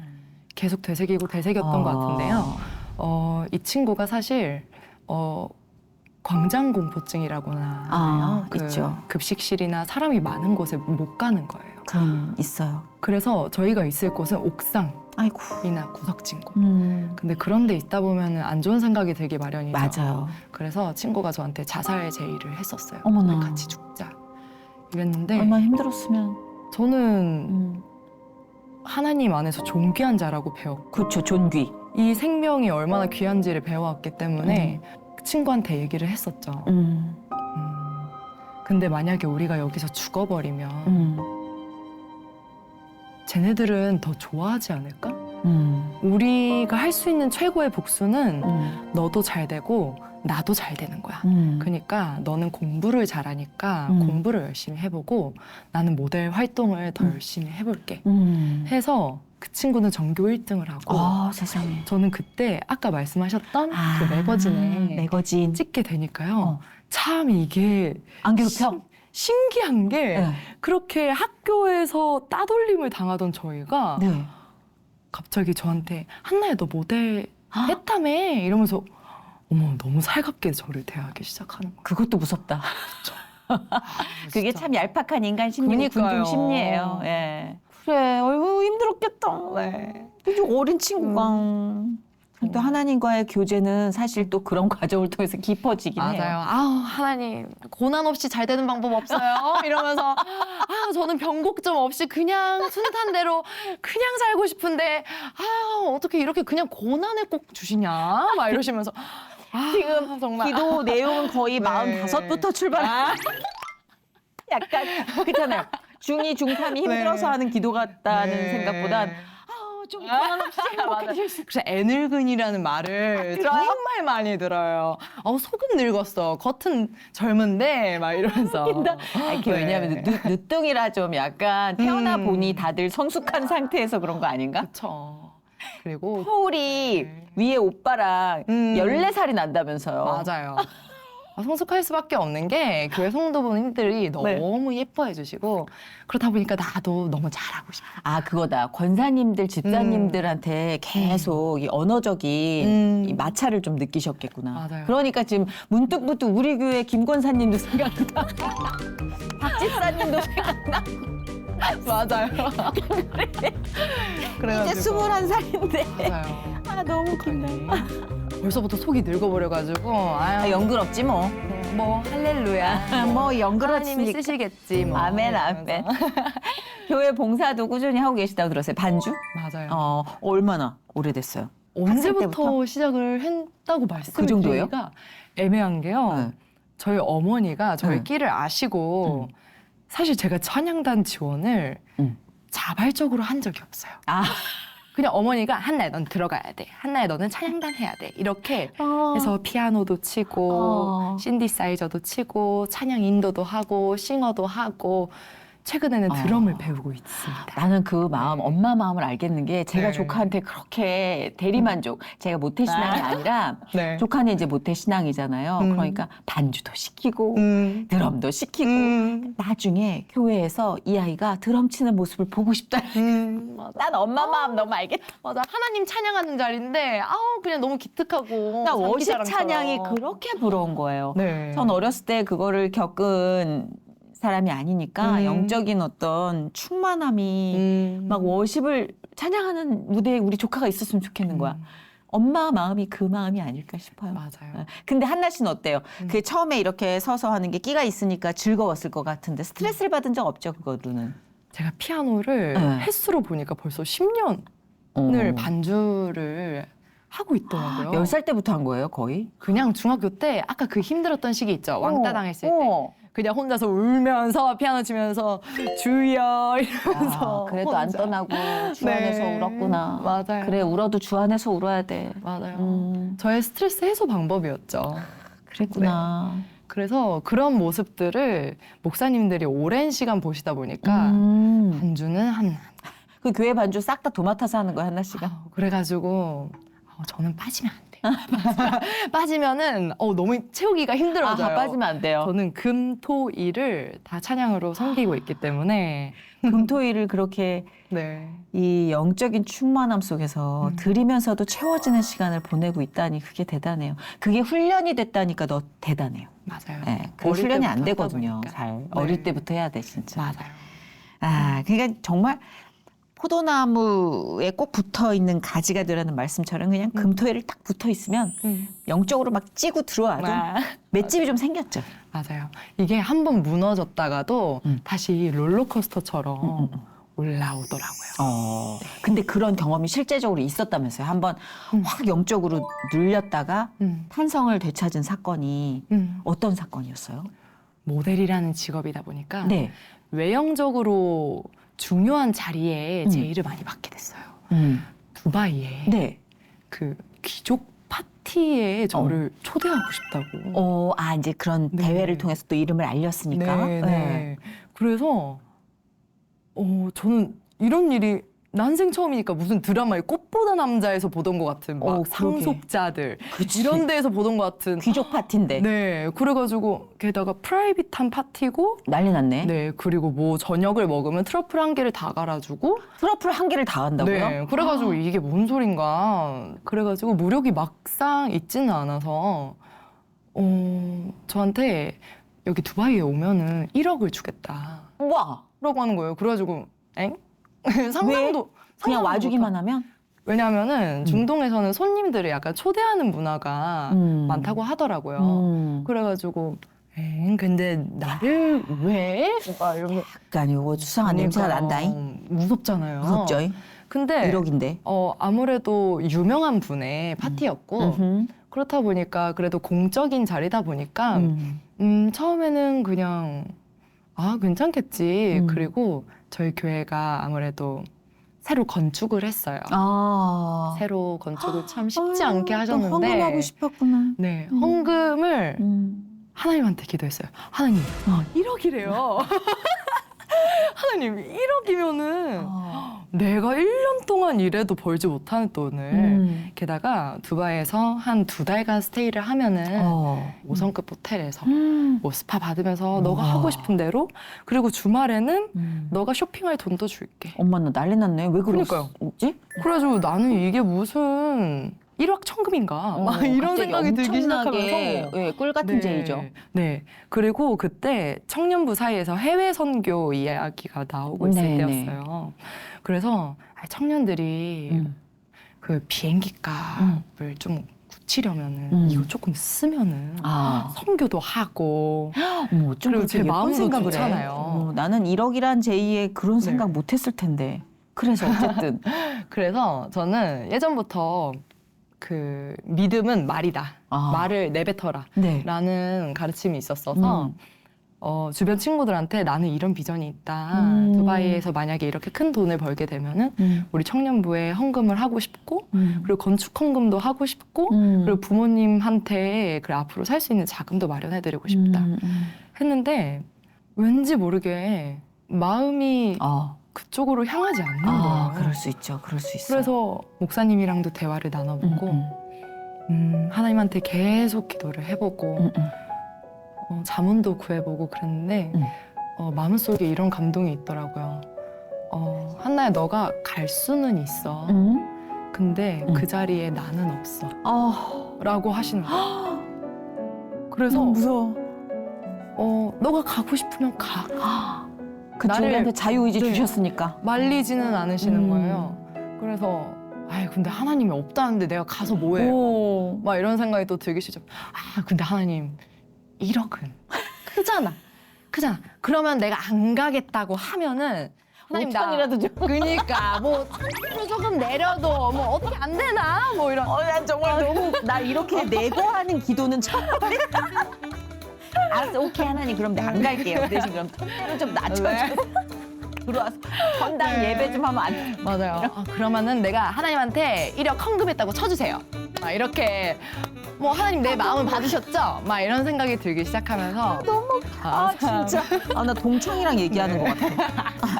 계속 되새기고 되새겼던 것 같은데요. 이 친구가 사실 광장공포증이라고나 하나요? 있죠. 급식실이나 사람이 많은 곳에 못 가는 거예요. 그럼 있어요. 그래서 저희가 있을 곳은 옥상이나 아이고. 구석진 곳. 음. 근데 그런 데 있다 보면 안 좋은 생각이 들기 마련이죠. 맞아요. 그래서 친구가 저한테 자살 제의를 했었어요. 어머나. 우리 같이 죽자. 이랬는데 얼마나 힘들었으면. 저는 하나님 안에서 존귀한 자라고 배웠고 그렇죠. 존귀. 이 생명이 얼마나 귀한지를 배워왔기 때문에 그 친구한테 얘기를 했었죠. 근데 만약에 우리가 여기서 죽어버리면 쟤네들은 더 좋아하지 않을까? 우리가 할 수 있는 최고의 복수는 너도 잘 되고 나도 잘 되는 거야. 그러니까 너는 공부를 잘하니까 공부를 열심히 해보고 나는 모델 활동을 더 열심히 해볼게. 해서 그 친구는 전교 1등을 하고 세상에. 저는 그때 아까 말씀하셨던 그 매거진에 매거진. 찍게 되니까요. 참 이게 안 괴롭혀? 신기한 게 네. 그렇게 학교에서 따돌림을 당하던 저희가 네. 갑자기 저한테 한나야 너 모델 했다며 이러면서 어머 너무 살갑게 저를 대하기 시작하는 거예요. 그것도 무섭다. 그게 진짜. 참 얄팍한 인간 심리고 그러니까요. 군중 심리예요. 예. 그래, 어이구 힘들었겠다. 네. 그죠, 어린 친구가. 또 하나님과의 교제는 사실 또 그런 과정을 통해서 깊어지긴 해요. 맞아요. 아우 하나님 고난 없이 잘 되는 방법 없어요? 이러면서 아 저는 변곡점 없이 그냥 순탄대로 그냥 살고 싶은데 아 어떻게 이렇게 그냥 고난을 꼭 주시냐? 막 이러시면서 지금 정말 기도 내용은 거의 네. 45부터 출발. 약간 그렇잖아요. 중2, 중3이 힘들어서 네. 하는 기도 같다는 네. 생각보단 좀 고난 없이 행복해질 수 그래서 애늙은이라는 말을 들어요? 정말 많이 들어요. 속은 늙었어. 겉은 젊은데 막 이러면서. 이렇게 왜냐하면 늦둥이라 좀 약간 태어나 보니 다들 성숙한 상태에서 그런 거 아닌가? 그렇죠. 그리고 서울이 네. 위에 오빠랑 14살이 난다면서요. 맞아요. 성숙할 수밖에 없는 게 교회 성도분들이 너무 예뻐해 주시고 그렇다 보니까 나도 너무 잘하고 싶어. 아, 그거다. 권사님들, 집사님들한테 계속 이 언어적인 이 마찰을 좀 느끼셨겠구나. 맞아요. 그러니까 지금 문득 우리 교회 김 권사님도 생각나. 박 집사님도 생각나. 맞아요. 이제 21살인데. 맞아요. 아, 너무 웃긴다. 벌써부터 속이 늙어버려가지고 아, 영그럽지 뭐. 뭐 할렐루야. 뭐 하나님이 영그럽으니까. 쓰시겠지 뭐. 아멘, 아멘. 교회 봉사도 꾸준히 하고 계시다고 들었어요. 반주? 맞아요. 얼마나 오래됐어요? 학생 때부터? 언제부터 시작을 했다고 말씀을 그 정도예요? 드리기가 애매한 게요. 네. 저희 어머니가 저희 네. 끼를 아시고 사실 제가 찬양단 지원을 자발적으로 한 적이 없어요. 아, 그냥 어머니가 한나야 넌 들어가야 돼. 한나야 너는 찬양단 해야 돼. 이렇게 해서 피아노도 치고 신디사이저도 치고 찬양 인도도 하고 싱어도 하고 최근에는 드럼을 배우고 있습니다. 나는 그 마음, 엄마 마음을 알겠는 게 제가 네. 조카한테 그렇게 대리만족, 제가 모태신앙이 아니라 네. 조카는 이제 모태신앙이잖아요. 그러니까 반주도 시키고 드럼도 시키고 나중에 교회에서 이 아이가 드럼 치는 모습을 보고 싶다. 맞아. 난 엄마 마음 너무 알겠다. 맞아. 하나님 찬양하는 자리인데 그냥 너무 기특하고 나 워십 장기자랑처럼. 찬양이 그렇게 부러운 거예요. 네. 전 어렸을 때 그거를 겪은 사람이 아니니까 영적인 어떤 충만함이 막 워십을 찬양하는 무대에 우리 조카가 있었으면 좋겠는 거야. 엄마 마음이 그 마음이 아닐까 싶어요. 맞아요. 근데 한나 씨는 어때요? 그 처음에 이렇게 서서 하는 게 끼가 있으니까 즐거웠을 것 같은데 스트레스를 받은 적 없죠, 그거로는? 제가 피아노를 네. 횟수로 보니까 벌써 10년을 반주를 하고 있더라고요. 10살 때부터 한 거예요, 거의? 그냥 중학교 때 아까 그 힘들었던 시기 있죠. 왕따 당했을 때. 그냥 혼자서 울면서 피아노 치면서 주여 이러면서 그래도 안 혼자. 떠나고 주 안에서 네. 울었구나. 맞아요. 그래, 울어도 주 안에서 울어야 돼. 맞아요. 저의 스트레스 해소 방법이었죠. 그랬구나. 그래서 그런 모습들을 목사님들이 오랜 시간 보시다 보니까 반주는 한나. 그 교회 반주 싹 다 도맡아서 하는 거야, 한나 씨가? 그래가지고 저는 빠지면 안 돼요. 빠지면은 너무 채우기가 힘들어져요. 빠지면 안 돼요. 저는 금, 토, 일을 다 찬양으로 섬기고 있기 때문에 금토일을 그렇게 네. 이 영적인 충만함 속에서 들이면서도 채워지는 시간을 보내고 있다니 그게 대단해요. 그게 훈련이 됐다니까 너 대단해요. 맞아요. 네, 그 어릴 훈련이 때부터 안 하다 되거든요. 보니까. 잘 네. 어릴 때부터 해야 돼 진짜. 맞아요. 그러니까 정말 포도나무에 꼭 붙어 있는 가지가 되라는 말씀처럼 그냥 금토일을 딱 붙어 있으면 영적으로 막 찌고 들어와도 맷집이 좀 생겼죠. 맞아요. 이게 한 번 무너졌다가도 다시 롤러코스터처럼 올라오더라고요. 근데 그런 경험이 실제적으로 있었다면서요. 한번 확 영적으로 눌렸다가 탄성을 되찾은 사건이 어떤 사건이었어요? 모델이라는 직업이다 보니까 네. 외형적으로 중요한 자리에 제 일을 많이 맡게 됐어요. 두바이에 네. 그 귀족 파티에 저를 초대하고 싶다고. 이제 그런 네. 대회를 통해서 또 이름을 알렸으니까. 네. 그래서 저는 이런 일이 난생 처음이니까 무슨 드라마의 꽃보다 남자에서 보던 것 같은 막 그러게. 상속자들 그치. 이런 데에서 보던 것 같은. 귀족 파티인데. 네. 그래가지고 게다가 프라이빗한 파티고. 난리 났네. 네. 그리고 뭐 저녁을 먹으면 트러플 한 개를 다 갈아주고. 트러플 한 개를 다 한다고요? 네. 그래가지고 이게 뭔 소린가. 그래가지고 무력이 막상 있지는 않아서 저한테 여기 두바이에 오면은 1억을 주겠다. 우와. 라고 하는 거예요. 그래가지고 엥? 상상도 그냥 와주기만 못하- 하면? 왜냐하면은 중동에서는 손님들을 약간 초대하는 문화가 많다고 하더라고요. 그래가지고 근데 나를 왜? 막 이러면 약간 이거 수상한 냄새가 난다잉. 무섭잖아요. 무섭죠? 근데 1억인데. 아무래도 유명한 분의 파티였고 그렇다 보니까 그래도 공적인 자리다 보니까 처음에는 그냥 괜찮겠지. 그리고 저희 교회가 아무래도 새로 건축을 했어요. 새로 건축을 참 쉽지 않게 하셨는데. 헌금하고 싶었구나. 네, 헌금을 하나님한테 기도했어요. 하나님, 1억이래요. 하나님, 1억이면은 내가 1년 동안 일해도 벌지 못하는 돈을 게다가 두바이에서 한 2달간 스테이를 하면은 5성급 호텔에서 뭐 스파 받으면서 너가 하고 싶은 대로 그리고 주말에는 너가 쇼핑할 돈도 줄게. 엄마 나 난리 났네. 왜 그러니까요. 그러지? 그래가지고 나는 이게 무슨 1억 천금인가 막 이런 생각이 들기 시작하면서 꿀 같은 제의죠. 네. 그리고 그때 청년부 사이에서 해외 선교 이야기가 나오고 있을 네네. 때였어요. 그래서 청년들이 그 비행기 값을 좀 굳히려면은 이거 조금 쓰면은 선교도 하고 좀 그리고 제 예쁜 마음도 생각을 좋잖아요. 해. 나는 1억이란 제의에 그런 생각 못했을 텐데. 그래서 어쨌든. 그래서 저는 예전부터 그 믿음은 말이다. 말을 내뱉어라. 네. 라는 가르침이 있었어서 주변 친구들한테 나는 이런 비전이 있다. 두바이에서 만약에 이렇게 큰 돈을 벌게 되면은 우리 청년부에 헌금을 하고 싶고 그리고 건축 헌금도 하고 싶고 그리고 부모님한테 그래 앞으로 살 수 있는 자금도 마련해드리고 싶다. 했는데 왠지 모르게 마음이 그쪽으로 향하지 않는 거예요. 그럴 수 있죠. 그럴 수 있어요. 그래서 목사님이랑도 대화를 나눠보고 하나님한테 계속 기도를 해보고 자문도 구해보고 그랬는데 마음속에 이런 감동이 있더라고요. 한나야 너가 갈 수는 있어. 근데 그 자리에 나는 없어. 라고 하시는 거예요. 그래서 무서워. 너가 가고 싶으면 가. 그쵸, 우리한테 자유의지 네. 주셨으니까. 말리지는 않으시는 거예요. 그래서 근데 하나님이 없다는데 내가 가서 뭐해요? 막 이런 생각이 또 들기 시작. 근데 하나님 1억은 크잖아. 그러면 내가 안 가겠다고 하면은 하나님 5천이라도 좀. 그니까 뭐 1,000으로 조금 내려도 뭐 어떻게 안 되나 뭐 이런. 난 정말 너무 나 이렇게 내고 하는 기도는 처음이야. 알았어, 오케이 하나님 그럼 내가 안 갈게요. 그 대신 그럼 톤대로 좀 낮춰줘. 들어와서 건당 예배 좀 하면 안 돼. 맞아요. 그러면은 내가 하나님한테 1억 헌금했다고 쳐주세요. 막 이렇게 뭐 하나님 내 마음을 받으셨죠? 막 이런 생각이 들기 시작하면서 너무 진짜. 나 동창이랑 얘기하는 것 같아.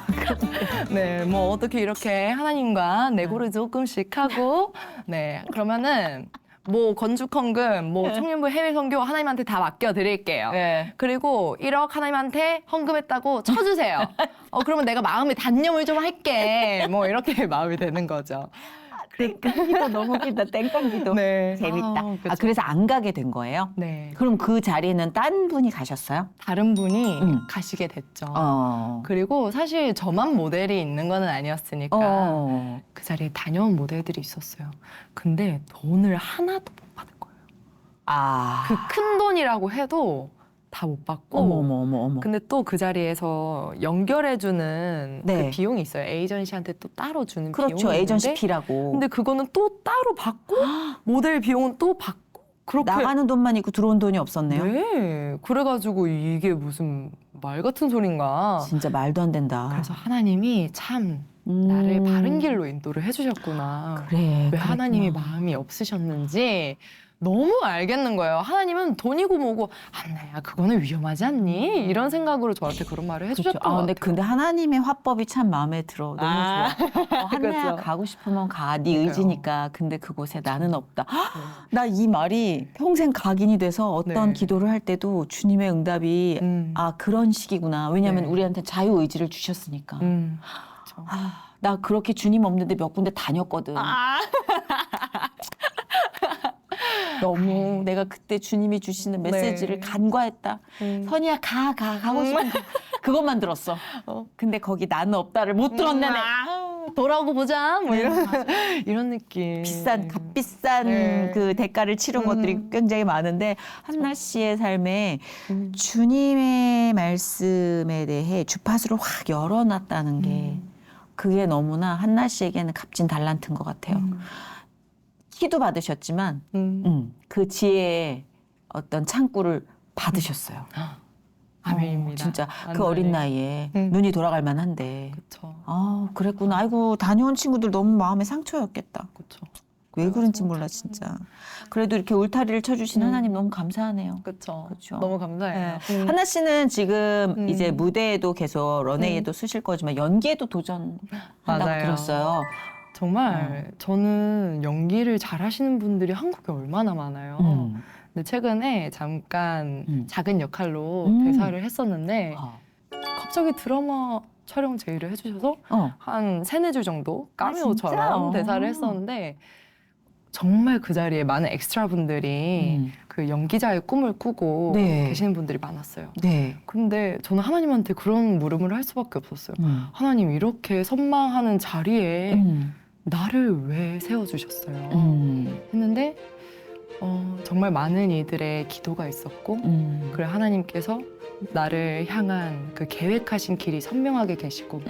네, 뭐 어떻게 이렇게 하나님과 내고를 조금씩 하고 네 그러면은 뭐 건축 헌금, 뭐 청년부 해외 선교 하나님한테 다 맡겨드릴게요. 네. 그리고 1억 하나님한테 헌금했다고 쳐주세요. 그러면 내가 마음에 단념을 좀 할게. 뭐 이렇게 마음이 되는 거죠. 땡깡기도 너무 웃긴다. 땡깡기도. 네. 재밌다. 그쵸. 그래서 안 가게 된 거예요? 네. 그럼 그 자리에는 딴 분이 가셨어요? 다른 분이 가시게 됐죠. 그리고 사실 저만 모델이 있는 거는 아니었으니까 그 자리에 다녀온 모델들이 있었어요. 근데 돈을 하나도 못 받은 거예요. 그 큰 돈이라고 해도 다 못 받고. 어머. 근데 또 그 자리에서 연결해주는 네. 그 비용이 있어요. 에이전시한테 또 따로 주는 그렇죠. 비용이 에이전시 있는데 피라고. 근데 그거는 또 따로 받고 모델 비용은 또 받고 그렇게 나가는 돈만 있고 들어온 돈이 없었네요. 네. 그래가지고 이게 무슨 말 같은 소린가. 진짜 말도 안 된다. 그래서 하나님이 참 나를 바른 길로 인도를 해주셨구나. 그래. 왜 하나님이 마음이 없으셨는지 너무 알겠는 거예요. 하나님은 돈이고 뭐고 한나야 그거는 위험하지 않니? 이런 생각으로 저한테 그런 말을 해주셨던 것 같아요. 근데 하나님의 화법이 참 마음에 들어. 너무 아. 좋아. 한나야 그렇죠. 가고 싶으면 가. 네 그러니까요. 의지니까. 근데 그곳에 나는 없다. 나 이 말이 평생 각인이 돼서 어떤 네. 기도를 할 때도 주님의 응답이 아 그런 식이구나. 왜냐하면 네. 우리한테 자유 의지를 주셨으니까. 그렇죠. 나 그렇게 주님 없는데 몇 군데 다녔거든. 너무 내가 그때 주님이 주시는 메시지를 네. 간과했다. 선이야 가고 싶은 거. 그것만 들었어. 근데 거기 나는 없다를 못 들었네. 돌아오고 보자. 뭐 이런 느낌. 값비싼 네. 그 대가를 치른 것들이 굉장히 많은데 한나 씨의 삶에 주님의 말씀에 대해 주파수를 확 열어놨다는 게 그게 너무나 한나 씨에게는 값진 달란트인 것 같아요. 키도 받으셨지만 그 지혜의 어떤 창구를 받으셨어요. 아멘입니다. 진짜 그 완전히. 어린 나이에 눈이 돌아갈 만한데. 그렇죠. 아 그랬구나. 아이고 다녀온 친구들 너무 마음에 상처였겠다. 그렇죠. 왜 그런지 몰라 진짜. 그래도 이렇게 울타리를 쳐주신 하나님 너무 감사하네요. 그렇죠. 그렇죠. 너무 감사해요. 한나 씨는 지금 이제 무대에도 계속 런웨이에도 쓰실 거지만 연기에도 도전한다고 맞아요. 들었어요. 정말 저는 연기를 잘하시는 분들이 한국에 얼마나 많아요. 근데 최근에 잠깐 작은 역할로 대사를 했었는데 갑자기 드라마 촬영 제의를 해주셔서 한 3-4줄 정도 까메오처럼 대사를 했었는데 정말 그 자리에 많은 엑스트라 분들이 그 연기자의 꿈을 꾸고 네. 계시는 분들이 많았어요. 네. 근데 저는 하나님한테 그런 물음을 할 수밖에 없었어요. 하나님 이렇게 선망하는 자리에 나를 왜 세워주셨어요? 했는데 정말 많은 이들의 기도가 있었고 그래 하나님께서 나를 향한 그 계획하신 길이 선명하게 계시고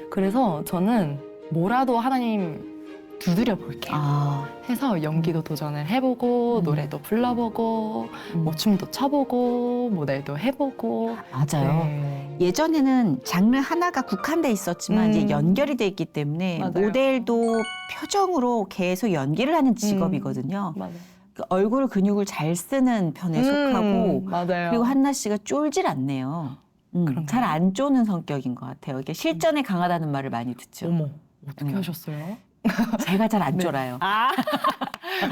그래서 저는 뭐라도 하나님 두드려 볼게요. 해서 연기도 도전을 해보고 노래도 불러보고 뭐 춤도 춰보고 모델도 해보고 맞아요. 네. 예전에는 장르 하나가 국한돼 있었지만 이제 연결이 돼 있기 때문에 맞아요. 모델도 표정으로 계속 연기를 하는 직업이거든요. 맞아요. 그 얼굴 근육을 잘 쓰는 편에 속하고 맞아요. 그리고 한나 씨가 쫄질 않네요. 그런가요? 잘 안 쪼는 성격인 것 같아요. 이게 실전에 강하다는 말을 많이 듣죠. 어머 어떻게 하셨어요? 제가 잘 안 쫄아요.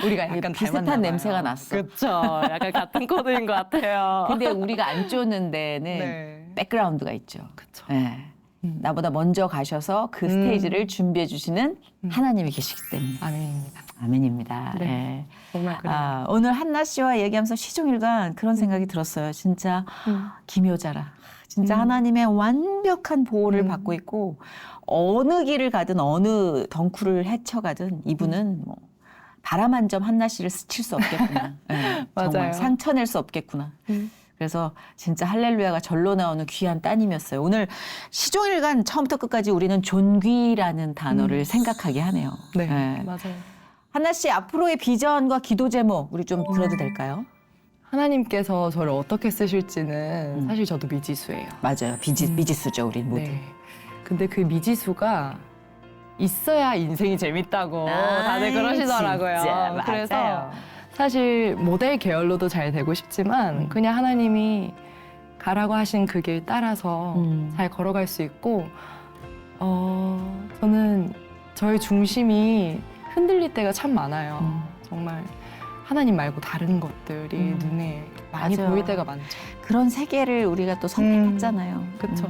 우리가 이게 약간 비슷한 닮았나 봐요. 냄새가 났어. 그렇죠. 약간 같은 코드인 것 같아요. 근데 우리가 안 쪼는 데는 네. 백그라운드가 있죠. 그렇죠. 네. 나보다 먼저 가셔서 그 스테이지를 준비해 주시는 하나님이 계시기 때문에. 아멘입니다. 아멘입니다. 네. 네. 정말 그래요. 오늘 한나 씨와 얘기하면서 시종일관 그런 생각이 들었어요. 진짜 기묘자라. 진짜 하나님의 완벽한 보호를 받고 있고 어느 길을 가든 어느 덩쿨을 헤쳐가든 이분은 뭐 바람 한 점 한나 씨를 스칠 수 없겠구나. 네, 맞아요. 정말 상처낼 수 없겠구나. 그래서 진짜 할렐루야가 절로 나오는 귀한 따님이었어요. 오늘 시종일관 처음부터 끝까지 우리는 존귀라는 단어를 생각하게 하네요. 네, 네. 맞아요. 한나 씨 앞으로의 비전과 기도 제목 우리 좀 들어도 될까요? 하나님께서 저를 어떻게 쓰실지는 사실 저도 미지수예요. 맞아요. 미지수죠, 우리 모두. 네. 근데 그 미지수가 있어야 인생이 재밌다고 다들 그러시더라고요. 진짜, 그래서 맞아요. 사실 모델 계열로도 잘 되고 싶지만 그냥 하나님이 가라고 하신 그 길 따라서 잘 걸어갈 수 있고 저는 저의 중심이 흔들릴 때가 참 많아요. 정말 하나님 말고 다른 것들이 눈에 많이 맞아요. 보일 때가 많죠. 그런 세계를 우리가 또 선택했잖아요. 그렇죠.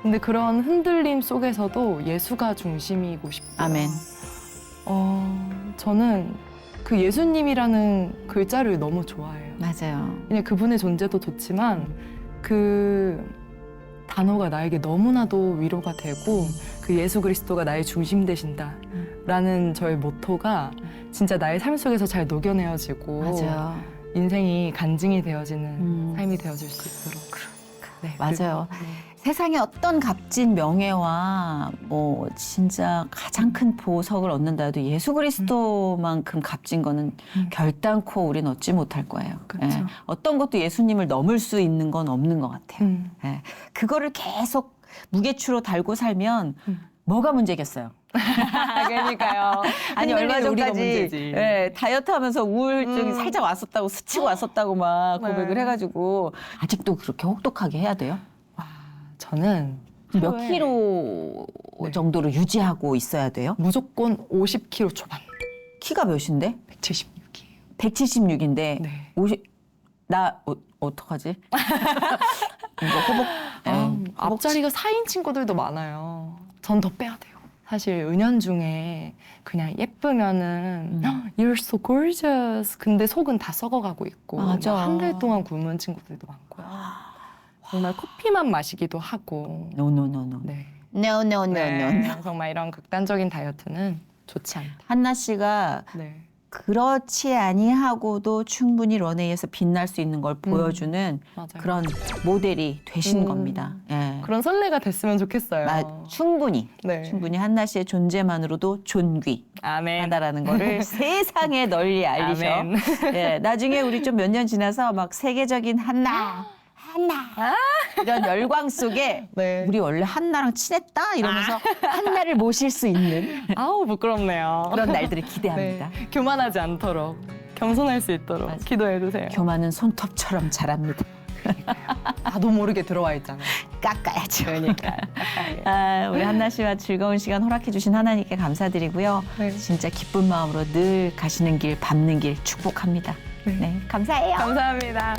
근데 그런 흔들림 속에서도 예수가 중심이고 싶어요. 아멘. 저는 그 예수님이라는 글자를 너무 좋아해요. 맞아요. 그냥 그분의 존재도 좋지만 그 단어가 나에게 너무나도 위로가 되고 그 예수 그리스도가 나의 중심 되신다라는 저의 모토가 진짜 나의 삶 속에서 잘 녹여내어지고 맞아요. 인생이 간증이 되어지는 삶이 되어질 수 있도록 네, 맞아요. 그리고, 세상에 어떤 값진 명예와 뭐 진짜 가장 큰 보석을 얻는다 해도 예수 그리스도만큼 값진 거는 결단코 우리는 얻지 못할 거예요. 그렇죠. 예. 어떤 것도 예수님을 넘을 수 있는 건 없는 것 같아요. 예. 그거를 계속 무게추로 달고 살면 뭐가 문제겠어요? 그러니까요. 아니 얼마 흔들리는 우리가 전까지 문제지. 예, 다이어트 하면서 우울증이 살짝 왔었다고 스치고 왔었다고 막 네. 고백을 해가지고 아직도 그렇게 혹독하게 해야 돼요? 저는 몇 하루에 킬로 네. 정도로 유지하고 있어야 돼요? 무조건 50kg 초반. 키가 몇인데? 176이에요. 176인데 네. 50 나 어떡하지? 이거 호복 앞자리가 4인 친구들도 많아요. 전 더 빼야 돼요. 사실 은연중에 그냥 예쁘면은 You're so gorgeous. 근데 속은 다 썩어가고 있고 맞아. 한 달 동안 굶은 친구들도 많고요. 정말 커피만 마시기도 하고. 노노노노. 네. 노노노노. 네. 정말 이런 극단적인 다이어트는 좋지 않다. 한나 씨가 네. 그렇지 아니하고도 충분히 런웨이에서 빛날 수 있는 걸 보여주는 맞아요. 그런 모델이 되신 겁니다. 예. 그런 선례가 됐으면 좋겠어요. 충분히 네. 충분히 한나 씨의 존재만으로도 존귀하다라는 아멘. 거를 세상에 널리 알리셔. 아멘. 예, 나중에 우리 좀 몇 년 지나서 막 세계적인 한나 이런 열광 속에 네. 우리 원래 한나랑 친했다 이러면서 한나를 모실 수 있는 아우 부끄럽네요. 그런 날들을 기대합니다. 네. 교만하지 않도록 겸손할 수 있도록 맞아. 기도해 주세요. 교만은 손톱처럼 자랍니다. 나도 모르게 들어와 있잖아요. 깎아야죠. 그러니까. 아, 우리 한나 씨와 즐거운 시간 허락해 주신 하나님께 감사드리고요. 네. 진짜 기쁜 마음으로 늘 가시는 길, 밟는 길 축복합니다. 네, 감사해요. 감사합니다.